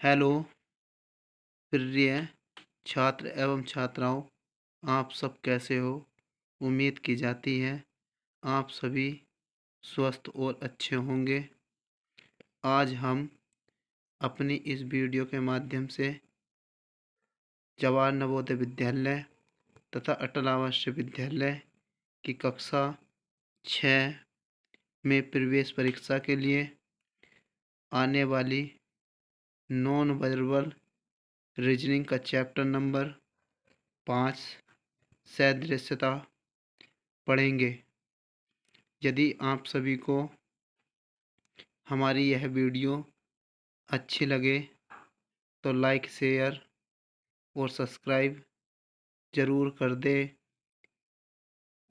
Hello प्रिय छात्र एवं छात्राओं, आप सब कैसे हो? उम्मीद की जाती है आप सभी स्वस्थ और अच्छे होंगे। आज हम अपनी इस वीडियो के माध्यम से जवाहर नवोदय विद्यालय तथा अटल आवासीय विद्यालय की कक्षा 6 में प्रवेश परीक्षा के लिए आने वाली नॉन वर्बल रीजनिंग का चैप्टर नंबर 5 सदृश्यता पढ़ेंगे। यदि आप सभी को हमारी यह वीडियो अच्छी लगे तो लाइक शेयर और सब्सक्राइब ज़रूर कर दें।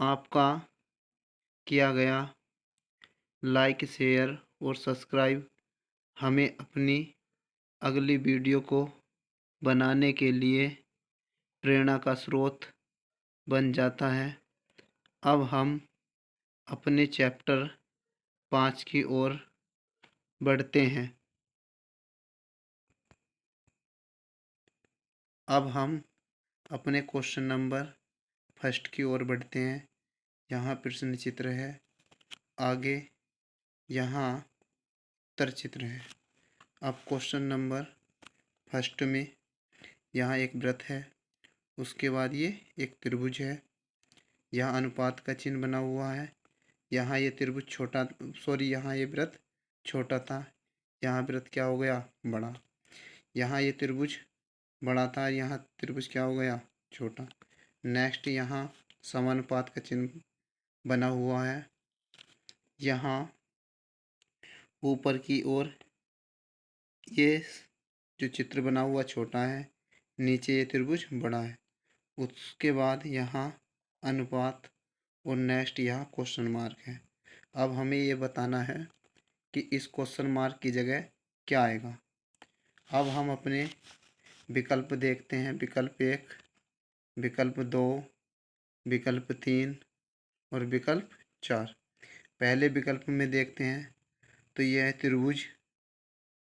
आपका किया गया लाइक शेयर और सब्सक्राइब हमें अपनी अगली वीडियो को बनाने के लिए प्रेरणा का स्रोत बन जाता है। अब हम अपने चैप्टर 5 की ओर बढ़ते हैं। अब हम अपने क्वेश्चन नंबर फर्स्ट की ओर बढ़ते हैं। यहाँ प्रश्न चित्र है, आगे यहाँ उत्तर चित्र है। अब क्वेश्चन नंबर फर्स्ट में यहाँ एक वृत्त है, उसके बाद ये एक त्रिभुज है, यहाँ अनुपात का चिन्ह बना हुआ है। यहाँ ये त्रिभुज छोटा यहाँ ये वृत्त छोटा था, यहाँ वृत्त क्या हो गया? बड़ा। यहाँ ये त्रिभुज बड़ा था, यहाँ त्रिभुज क्या हो गया? छोटा। नेक्स्ट यहाँ समानुपात का चिन्ह बना हुआ है। यहाँ ऊपर की ओर ये जो चित्र बना हुआ छोटा है, नीचे ये त्रिभुज बड़ा है। उसके बाद यहाँ अनुपात और नेक्स्ट यहाँ क्वेश्चन मार्क है। अब हमें ये बताना है कि इस क्वेश्चन मार्क की जगह क्या आएगा। अब हम अपने विकल्प देखते हैं। विकल्प 1, विकल्प 2, विकल्प 3 और विकल्प 4। पहले विकल्प में देखते हैं तो यह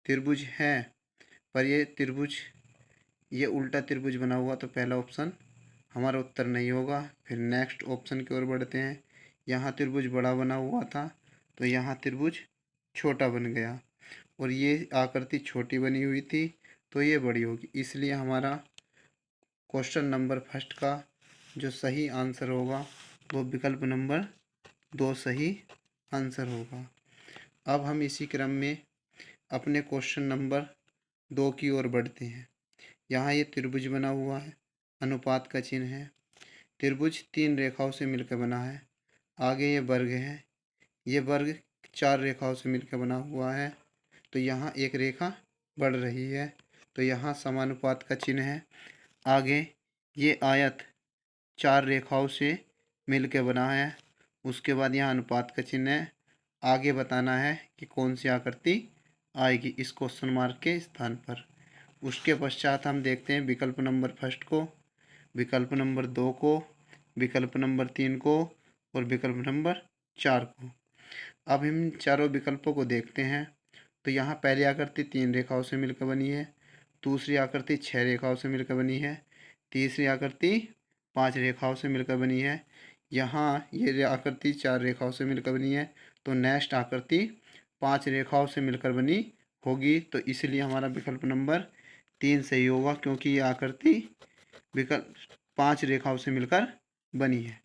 त्रिभुज है, पर ये त्रिभुज ये उल्टा त्रिभुज बना हुआ, तो पहला ऑप्शन हमारा उत्तर नहीं होगा। फिर नेक्स्ट ऑप्शन की ओर बढ़ते हैं। यहाँ त्रिभुज बड़ा बना हुआ था, तो यहाँ त्रिभुज छोटा बन गया, और ये आकृति छोटी बनी हुई थी, तो ये बड़ी होगी। इसलिए हमारा क्वेश्चन नंबर फर्स्ट का जो सही आंसर होगा वो विकल्प नंबर 2 सही आंसर होगा। अब हम इसी क्रम में अपने क्वेश्चन नंबर 2 की ओर बढ़ते हैं। यहाँ ये त्रिभुज बना हुआ है, अनुपात का चिन्ह है। त्रिभुज 3 रेखाओं से मिलकर बना है। आगे ये वर्ग है, ये वर्ग 4 रेखाओं से मिलकर बना हुआ है, तो यहाँ एक रेखा बढ़ रही है, तो यहाँ समानुपात का चिन्ह है। आगे ये आयत 4 रेखाओं से मिलकर बना है, उसके बाद यहाँ अनुपात का चिन्ह है। आगे बताना है कि कौन सी आकृति आएगी इस क्वेश्चन मार्क के स्थान पर। उसके पश्चात हम देखते हैं विकल्प नंबर फर्स्ट को, विकल्प नंबर 2 को, विकल्प नंबर 3 को और विकल्प नंबर 4 को। अब हम चारों विकल्पों को देखते हैं। तो यहाँ पहली आकृति 3 रेखाओं से मिलकर बनी है, दूसरी आकृति 6 रेखाओं से मिलकर बनी है, तीसरी आकृति 5 रेखाओं से मिलकर बनी है। यहाँ ये आकृति 4 रेखाओं से मिलकर बनी है, तो नेक्स्ट आकृति 5 रेखाओं से मिलकर बनी होगी, तो इसलिए हमारा विकल्प नंबर 3 सही होगा, क्योंकि ये आकृति विकल्प 5 रेखाओं से मिलकर बनी है।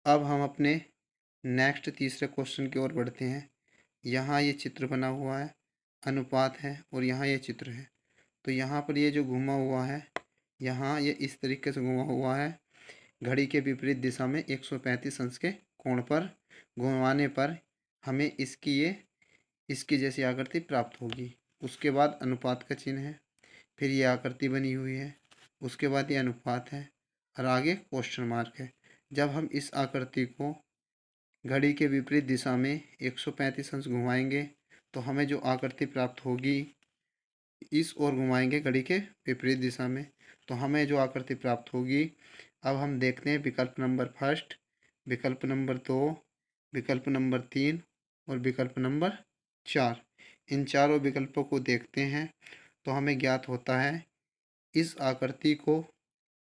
अब हम अपने नेक्स्ट तीसरे क्वेश्चन की ओर बढ़ते हैं। यहाँ ये चित्र बना हुआ है, अनुपात है, और यहाँ ये चित्र है। तो यहाँ पर ये जो घुमा हुआ है, यहाँ ये इस तरीके से घुमा हुआ है, घड़ी के विपरीत दिशा में 135 अंश के कोण पर घुमाने पर हमें इसकी जैसी आकृति प्राप्त होगी। उसके बाद अनुपात का चिन्ह है, फिर ये आकृति बनी हुई है, उसके बाद ये अनुपात है, और आगे क्वेश्चन मार्क है। जब हम इस आकृति को घड़ी के विपरीत दिशा में 135 अंश घुमाएंगे, तो हमें जो आकृति प्राप्त होगी, इस ओर घुमाएंगे घड़ी के विपरीत दिशा में, तो हमें जो आकृति प्राप्त होगी। अब हम देखते हैं विकल्प नंबर फर्स्ट, विकल्प नंबर 2, विकल्प नंबर 3 और विकल्प नंबर 4। इन चारों विकल्पों को देखते हैं तो हमें ज्ञात होता है इस आकृति को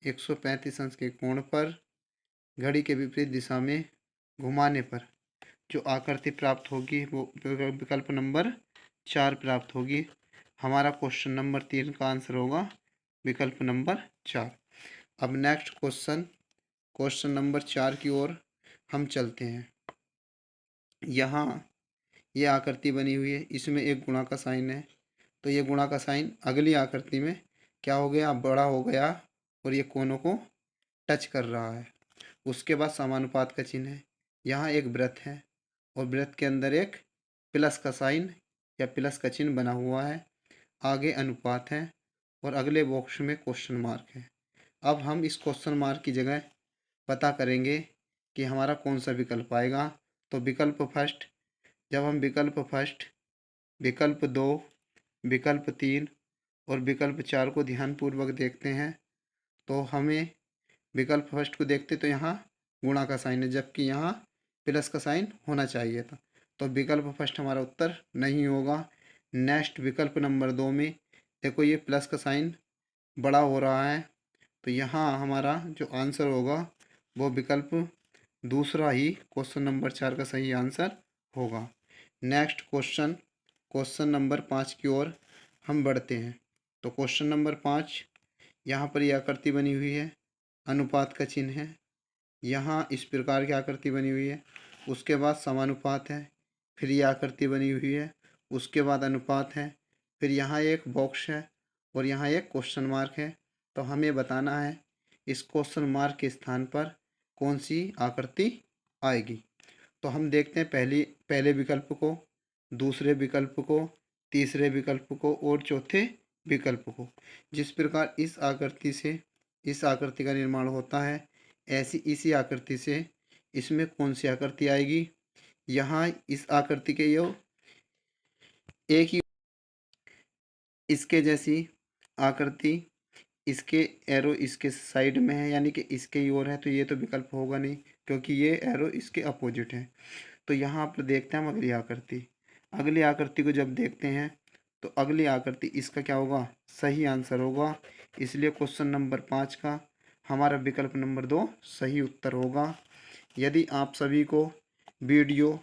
135 अंश के कोण पर घड़ी के विपरीत दिशा में घुमाने पर जो आकृति प्राप्त होगी वो विकल्प नंबर 4 प्राप्त होगी। हमारा क्वेश्चन नंबर 3 का आंसर होगा विकल्प नंबर 4। अब नेक्स्ट क्वेश्चन नंबर 4 की ओर हम चलते हैं। यहाँ ये आकृति बनी हुई है, इसमें एक गुणा का साइन है, तो ये गुणा का साइन अगली आकृति में क्या हो गया, बड़ा हो गया और ये कोनों को टच कर रहा है। उसके बाद समानुपात का चिन्ह है। यहाँ एक वृत्त है और वृत्त के अंदर एक प्लस का साइन या प्लस का चिन्ह बना हुआ है। आगे अनुपात है और अगले बॉक्स में क्वेश्चन मार्क है। अब हम इस क्वेश्चन मार्क की जगह पता करेंगे कि हमारा कौन सा विकल्प आएगा। तो विकल्प फर्स्ट, जब हम विकल्प फर्स्ट, विकल्प 2, विकल्प 3 और विकल्प 4 को ध्यानपूर्वक देखते हैं तो हमें विकल्प फर्स्ट को देखते तो यहाँ गुणा का साइन है, जबकि यहाँ प्लस का साइन होना चाहिए था, तो विकल्प फर्स्ट हमारा उत्तर नहीं होगा। नेक्स्ट विकल्प नंबर 2 में देखो ये प्लस का साइन बड़ा हो रहा है, तो यहाँ हमारा जो आंसर होगा वो विकल्प दूसरा ही क्वेश्चन नंबर 4 का सही आंसर होगा। नेक्स्ट क्वेश्चन नंबर 5 की ओर हम बढ़ते हैं। तो क्वेश्चन नंबर 5, यहाँ पर यह आकृति बनी हुई है, अनुपात का चिन्ह है। यहाँ इस प्रकार की आकृति बनी हुई है, उसके बाद समानुपात है, फिर यह आकृति बनी हुई है, उसके बाद अनुपात है, फिर यहाँ एक बॉक्स है और यहाँ एक क्वेश्चन मार्क है। तो हमें बताना है इस क्वेश्चन मार्क के स्थान पर कौन सी आकृति आएगी। तो हम देखते हैं पहले विकल्प को, दूसरे विकल्प को, तीसरे विकल्प को और चौथे विकल्प को। जिस प्रकार इस आकृति से इस आकृति का निर्माण होता है, ऐसी इसी आकृति से इसमें कौन सी आकृति आएगी। यहाँ इस आकृति के यो एक ही इसके जैसी आकृति, इसके एरो इसके साइड में है यानी कि इसके ही ओर है, तो ये तो विकल्प होगा नहीं क्योंकि ये एरो इसके अपोजिट है। तो यहाँ पर देखते हैं हम अगली आकृति को जब देखते हैं तो अगली आकृति इसका क्या होगा, सही आंसर होगा। इसलिए क्वेश्चन नंबर 5 का हमारा विकल्प नंबर 2 सही उत्तर होगा। यदि आप सभी को वीडियो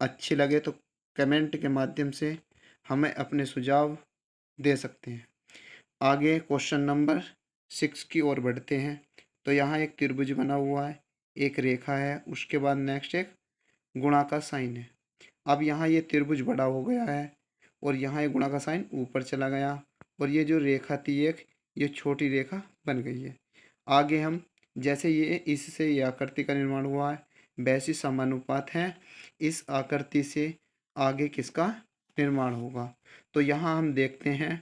अच्छी लगे तो कमेंट के माध्यम से हमें अपने सुझाव दे सकते हैं। आगे क्वेश्चन नंबर 6 की ओर बढ़ते हैं। तो यहाँ एक त्रिभुज बना हुआ है, एक रेखा है, उसके बाद नेक्स्ट एक गुणा का साइन है। अब यहाँ ये त्रिभुज बड़ा हो गया है और यहाँ एक गुणा का साइन ऊपर चला गया और ये जो रेखा थी एक, ये छोटी रेखा बन गई है। आगे हम जैसे ये इससे ये आकृति का निर्माण हुआ है वैसी समानुपात है, इस आकृति से आगे किसका निर्माण होगा। तो यहाँ हम देखते हैं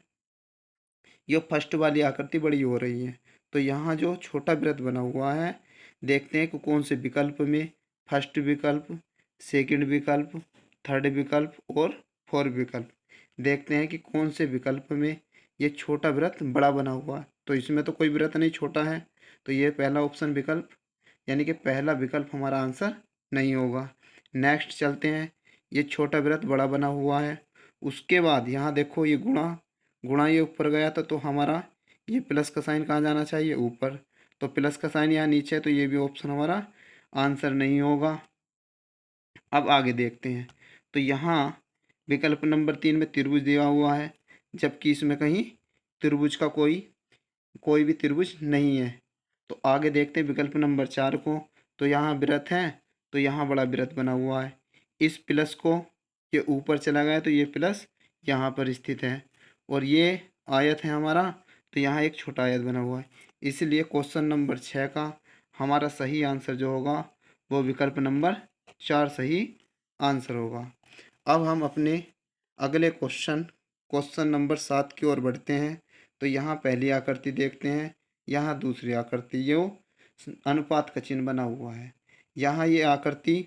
ये फर्स्ट वाली आकृति बड़ी हो रही है, तो यहाँ जो छोटा वृत्त बना हुआ है देखते हैं कि कौन से विकल्प में, फर्स्ट विकल्प, सेकंड विकल्प, थर्ड विकल्प और फोर्थ विकल्प, देखते हैं कि कौन से विकल्प में ये छोटा वृत्त बड़ा बना हुआ है। तो इसमें तो कोई वृत्त नहीं छोटा है, तो ये पहला ऑप्शन विकल्प यानी कि पहला विकल्प हमारा आंसर नहीं होगा। नेक्स्ट चलते हैं, ये छोटा वृत्त बड़ा बना हुआ है, उसके बाद यहाँ देखो ये गुणा ये ऊपर गया तो हमारा ये प्लस का साइन कहाँ जाना चाहिए, ऊपर, तो प्लस का साइन यहाँ नीचे है, तो ये भी ऑप्शन हमारा आंसर नहीं होगा। अब आगे देखते हैं, तो यहाँ विकल्प नंबर 3 में त्रिभुज दिया हुआ है, जबकि इसमें कहीं त्रिभुज का कोई भी त्रिभुज नहीं है। तो आगे देखते हैं विकल्प नंबर 4 को, तो यहाँ वृत्त है, तो यहाँ बड़ा वृत्त बना हुआ है, इस प्लस को ये ऊपर चला गया तो ये प्लस यहाँ पर स्थित है और ये आयत है हमारा, तो यहाँ एक छोटा आयत बना हुआ है। इसलिए क्वेश्चन नंबर 6 का हमारा सही आंसर जो होगा वो विकल्प नंबर 4 सही आंसर होगा। अब हम अपने अगले क्वेश्चन नंबर 7 की ओर बढ़ते हैं। तो यहाँ पहली आकृति देखते हैं, यहाँ दूसरी आकृति, ये अनुपात का चिन्ह बना हुआ है। यहाँ ये आकृति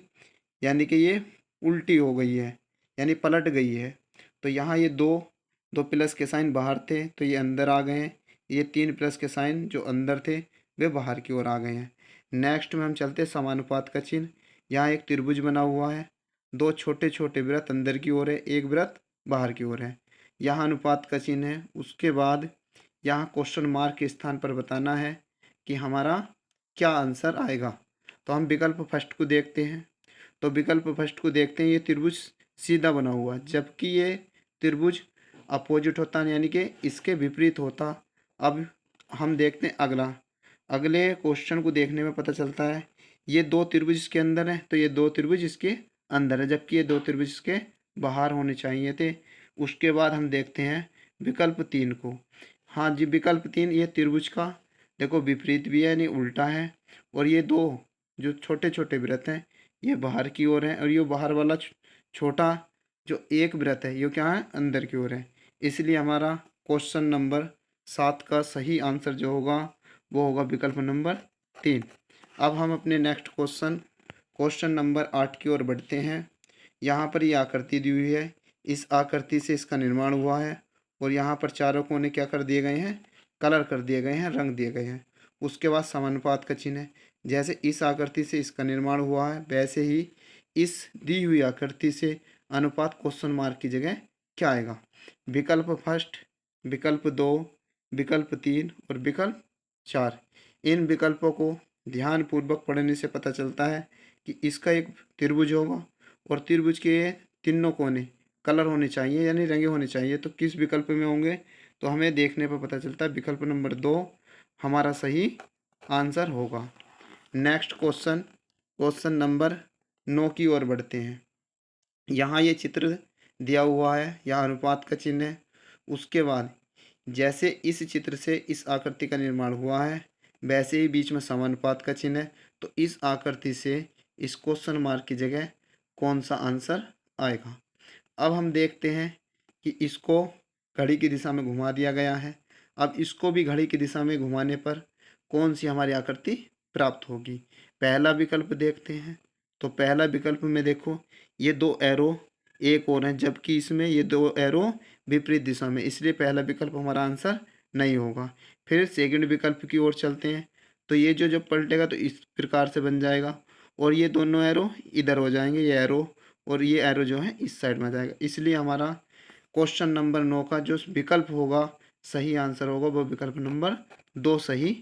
यानी कि ये उल्टी हो गई है यानी पलट गई है। तो यहाँ ये दो प्लस के साइन बाहर थे तो ये अंदर आ गए हैं, ये 3 प्लस के साइन जो अंदर थे वे बाहर की ओर आ गए हैं। नेक्स्ट में हम चलते हैं समानुपात का चिन्ह। यहाँ एक त्रिभुज बना हुआ है दो छोटे छोटे वृत्त अंदर की ओर है, एक वृत्त बाहर की ओर है। यहाँ अनुपात का चिन्ह है। उसके बाद यहाँ क्वेश्चन मार्क के स्थान पर बताना है कि हमारा क्या आंसर आएगा। तो हम विकल्प फर्स्ट को देखते हैं। तो विकल्प फर्स्ट को देखते हैं, ये त्रिभुज सीधा बना हुआ, जबकि ये त्रिभुज अपोजिट होता है, यानी कि इसके विपरीत होता। अब हम देखते हैं अगला। अगले क्वेश्चन को देखने में पता चलता है ये दो त्रिभुज इसके अंदर है, तो ये दो त्रिभुज इसके अंदर है, जबकि ये दो त्रिभुज इसके बाहर होने चाहिए थे। उसके बाद हम देखते हैं विकल्प 3 को। हाँ जी, विकल्प 3 ये त्रिभुज का देखो विपरीत भी है, यानी उल्टा है। और ये दो जो छोटे छोटे वृत्त हैं ये बाहर की ओर है, और ये बाहर वाला छोटा जो एक वृत्त है ये क्या है, अंदर की ओर है। इसलिए हमारा क्वेश्चन नंबर 7 का सही आंसर जो होगा वो होगा विकल्प नंबर 3। अब हम अपने नेक्स्ट क्वेश्चन नंबर 8 की ओर बढ़ते हैं। यहाँ पर ये आकृति दी हुई है, इस आकृति से इसका निर्माण हुआ है, और यहाँ पर चारों कोने क्या कर दिए गए हैं, कलर कर दिए गए हैं, रंग दिए गए हैं। उसके बाद समानुपात का चिन्ह है। जैसे इस आकृति से इसका निर्माण हुआ है, वैसे ही इस दी हुई आकृति से अनुपात क्वेश्चन मार्क की जगह क्या आएगा। विकल्प फर्स्ट, विकल्प 2, विकल्प 3 और विकल्प 4। इन विकल्पों को ध्यानपूर्वक पढ़ने से पता चलता है कि इसका एक त्रिभुज होगा, और त्रिभुज के तीनों कोने कलर होने चाहिए, यानी रंगे होने चाहिए। तो किस विकल्प में होंगे, तो हमें देखने पर पता चलता है विकल्प नंबर 2 हमारा सही आंसर होगा। नेक्स्ट क्वेश्चन नंबर 9 की ओर बढ़ते हैं। यहाँ ये चित्र दिया हुआ है, यहाँ अनुपात का चिन्ह है। उसके बाद जैसे इस चित्र से इस आकृति का निर्माण हुआ है, वैसे ही बीच में समानुपात का चिन्ह है। तो इस आकृति से इस क्वेश्चन मार्क की जगह कौन सा आंसर आएगा। अब हम देखते हैं कि इसको घड़ी की दिशा में घुमा दिया गया है। अब इसको भी घड़ी की दिशा में घुमाने पर कौन सी हमारी आकृति प्राप्त होगी। पहला विकल्प देखते हैं। तो पहला विकल्प में देखो ये दो एरो एक और हैं, जबकि इसमें ये दो एरो विपरीत दिशा में, इसलिए पहला विकल्प हमारा आंसर नहीं होगा। फिर सेकंड विकल्प की ओर चलते हैं। तो ये जो जब पलटेगा तो इस प्रकार से बन जाएगा, और ये दोनों एरो इधर हो जाएंगे, ये एरो और ये एरो जो है इस साइड में आ जाएगा। इसलिए हमारा क्वेश्चन नंबर 9 का जो विकल्प होगा सही आंसर होगा वो विकल्प नंबर 2 सही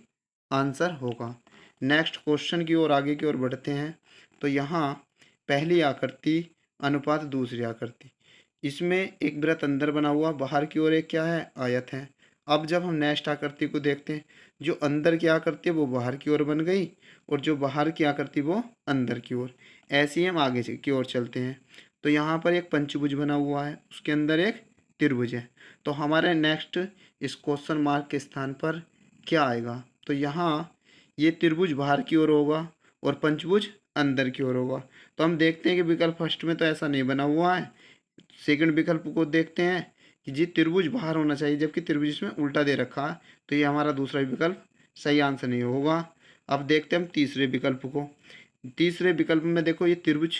आंसर होगा। नेक्स्ट क्वेश्चन की ओर आगे की ओर बढ़ते हैं। तो यहाँ पहली आकृति अनुपात दूसरी आकृति, इसमें एक वृत्त अंदर बना हुआ, बाहर की ओर एक क्या है, आयत है। अब जब हम नेक्स्ट आकृति को देखते हैं, जो अंदर की आकृति है वो बाहर की ओर बन गई, और जो बाहर की आकृति वो अंदर की ओर। ऐसे ही हम आगे की ओर चलते हैं। तो यहाँ पर एक पंचभुज बना हुआ है, उसके अंदर एक त्रिभुज है। तो हमारे नेक्स्ट इस क्वेश्चन मार्क के स्थान पर क्या आएगा। तो यहाँ ये त्रिभुज बाहर की ओर होगा और पंचभुज अंदर की ओर होगा। तो हम देखते हैं कि विकल्प फर्स्ट में तो ऐसा नहीं बना हुआ है। सेकंड विकल्प को देखते हैं कि जी त्रिभुज बाहर होना चाहिए, जबकि त्रिभुज इसमें उल्टा दे रखा है। तो ये हमारा दूसरा विकल्प सही आंसर नहीं होगा। अब देखते हैं हम तीसरे विकल्प को। तीसरे विकल्प में देखो ये त्रिभुज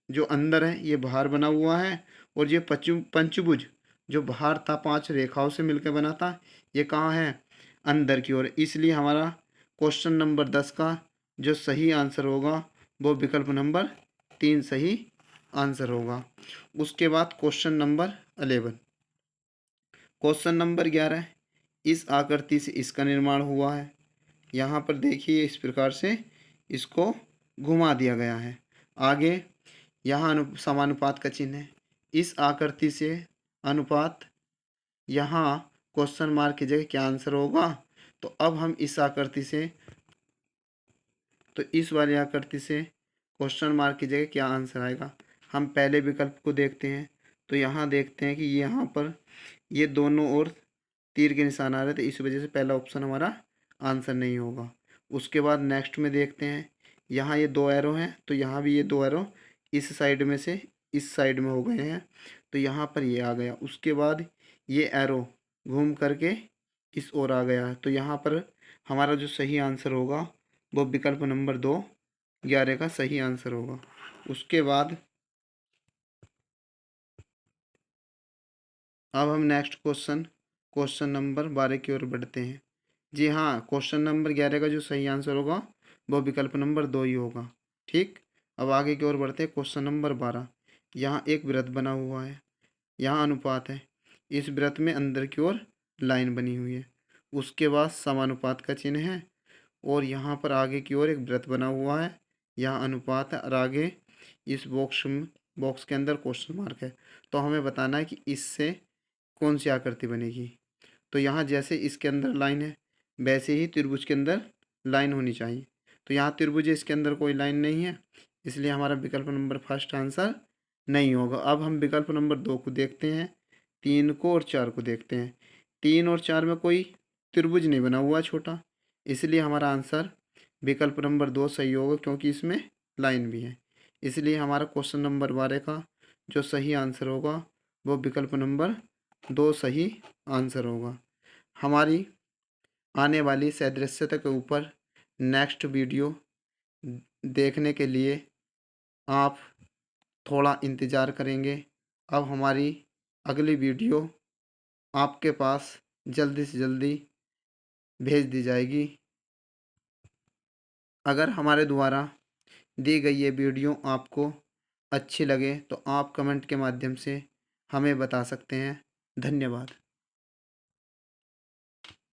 जो अंदर है ये बाहर बना हुआ है, और ये पंचभुज जो बाहर था 5 रेखाओं से मिलकर बना था, ये कहाँ है, अंदर की ओर। इसलिए हमारा क्वेश्चन नंबर 10 का जो सही आंसर होगा वो विकल्प नंबर 3 सही आंसर होगा। उसके बाद क्वेश्चन नंबर 11। क्वेश्चन नंबर 11, इस आकृति से इसका निर्माण हुआ है। यहाँ पर देखिए इस प्रकार से इसको घुमा दिया गया है। आगे यहाँ समानुपात का चिन्ह है। इस आकृति से अनुपात, यहाँ क्वेश्चन मार्क की जगह क्या आंसर होगा। तो अब हम इस आकृति से, तो इस वाली आकृति से क्वेश्चन मार्क की जगह क्या आंसर आएगा। हम पहले विकल्प को देखते हैं। तो यहाँ देखते हैं कि यहाँ पर ये दोनों ओर तीर के निशान आ रहे थे, इस वजह से पहला ऑप्शन हमारा आंसर नहीं होगा। उसके बाद नेक्स्ट में देखते हैं, यहाँ ये दो एरो हैं, तो यहाँ भी ये दो एरो इस साइड में से इस साइड में हो गए हैं, तो यहाँ पर ये आ गया। उसके बाद ये एरो घूम करके इस ओर आ गया है, तो यहाँ पर हमारा जो सही आंसर होगा वो विकल्प नंबर 2 11 का सही आंसर होगा। उसके बाद अब हम नेक्स्ट क्वेश्चन नंबर 12 की ओर बढ़ते हैं। जी हाँ, क्वेश्चन नंबर 11 का जो सही आंसर होगा वो विकल्प नंबर 2 ही होगा। ठीक, अब आगे की ओर बढ़ते हैं। Question number 12। यहाँ एक वृत्त बना हुआ है, यहाँ अनुपात है, इस वृत्त में अंदर की ओर लाइन बनी हुई है, उसके बाद समानुपात का चिन्ह है, और यहाँ पर आगे की ओर एक वृत्त बना हुआ है, यहाँ अनुपात है, और आगे इस बॉक्स के अंदर क्वेश्चन मार्क है। तो हमें बताना है कि इससे कौन सी आकृति बनेगी। तो यहाँ जैसे इसके अंदर लाइन है, वैसे ही त्रिभुज के अंदर लाइन होनी चाहिए। तो यहाँ त्रिभुज है, इसके अंदर कोई लाइन नहीं है, इसलिए हमारा विकल्प नंबर फर्स्ट आंसर नहीं होगा। अब हम विकल्प नंबर 2 को देखते हैं, 3 को और 4 को देखते हैं। 3 और 4 में कोई त्रिभुज नहीं बना हुआ छोटा, इसलिए हमारा आंसर विकल्प नंबर 2 सही होगा, क्योंकि इसमें लाइन भी है। इसलिए हमारा क्वेश्चन नंबर 12 का जो सही आंसर होगा वो विकल्प नंबर 2 सही आंसर होगा। हमारी आने वाली सदृश्यता के ऊपर नेक्स्ट वीडियो देखने के लिए आप थोड़ा इंतज़ार करेंगे। अब हमारी अगली वीडियो आपके पास जल्दी से जल्दी भेज दी जाएगी। अगर हमारे द्वारा दी गई ये वीडियो आपको अच्छी लगे तो आप कमेंट के माध्यम से हमें बता सकते हैं। धन्यवाद।